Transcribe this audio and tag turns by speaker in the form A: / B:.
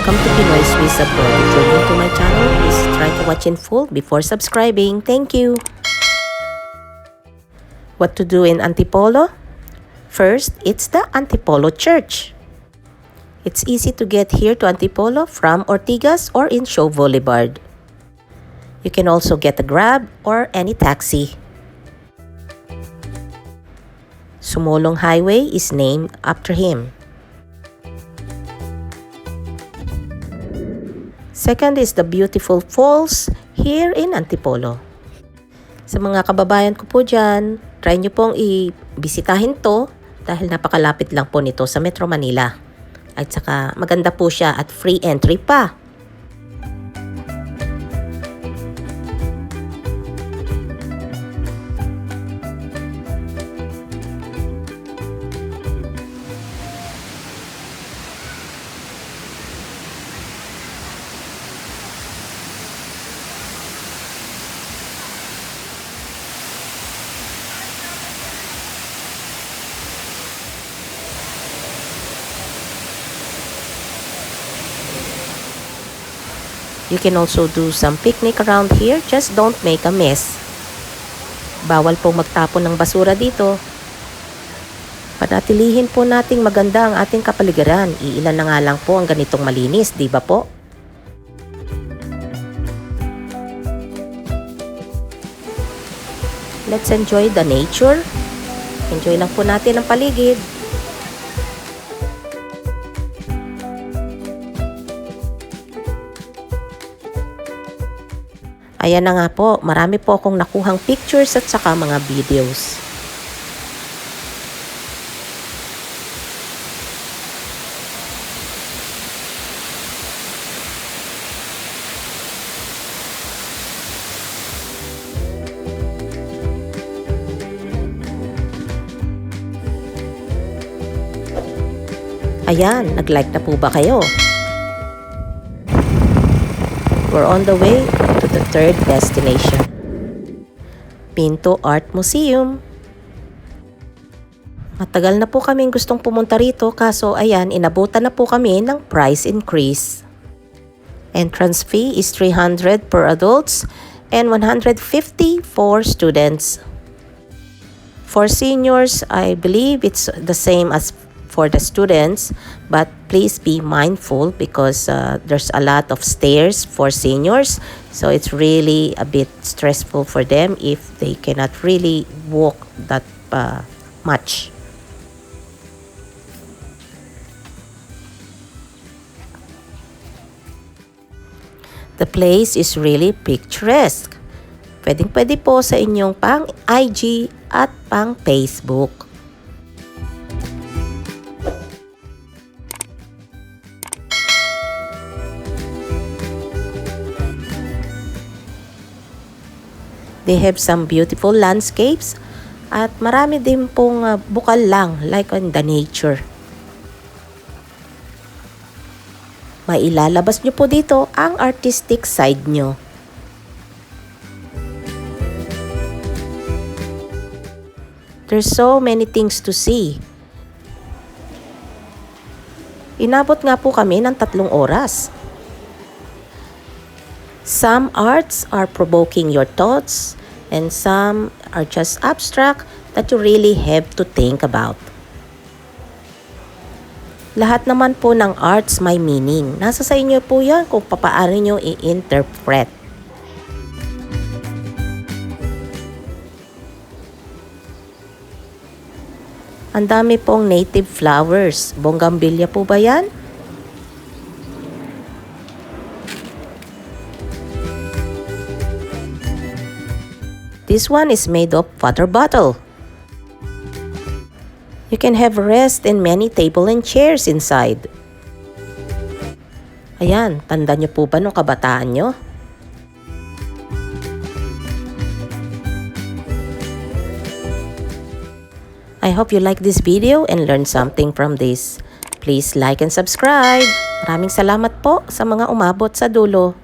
A: Welcome to Pinoy Swiss Abroad. If you're new to my channel, please try to watch in full before subscribing. Thank you. What to do in Antipolo? First, it's the Antipolo Church. It's easy to get here to Antipolo from Ortigas or in Show Boulevard. You can also get a Grab or any taxi. Sumolong Highway is named after him. Second is the beautiful falls here in Antipolo. Sa mga kababayan ko po dyan, try nyo pong i-bisitahin to dahil napakalapit lang po nito sa Metro Manila. At saka maganda po siya at free entry pa. You can also do some picnic around here, just don't make a mess. Bawal po magtapon ng basura dito. Panatilihin po nating maganda ang ating kapaligiran. Iilan na nga lang po ang ganitong malinis, di ba po? Let's enjoy the nature. Enjoy lang po natin ang paligid. Ayan na nga po, marami po akong nakuhang pictures at saka mga videos. Ayan, nag-like na po ba kayo? We're on the way to the third destination, Pinto Art Museum. Matagal na po kaming gustong pumunta rito kaso ayan, inabutan na po kami ng price increase. Entrance fee is 300 per adults and 150 for students. For seniors, I believe it's the same as for the students, but please be mindful because there's a lot of stairs for seniors, so it's really a bit stressful for them if they cannot really walk that much. The place is really picturesque. Pwedeng-pwede po sa inyong pang IG at pang Facebook. They have some beautiful landscapes at marami din pong bukal lang like on the nature. Mailalabas nyo po dito ang artistic side nyo. There's so many things to see. Inabot nga po kami ng 3 oras. Some arts are provoking your thoughts and some are just abstract that you really have to think about. Lahat naman po ng arts may meaning. Nasa sa inyo po yan kung papaano nyo i-interpret. Ang dami pong native flowers. Bougainvillea po ba yan? This one is made of water bottle. You can have a rest and many table and chairs inside. Ayan, tanda nyo po ba nung kabataan nyo? I hope you like this video and learn something from this. Please like and subscribe. Maraming salamat po sa mga umabot sa dulo.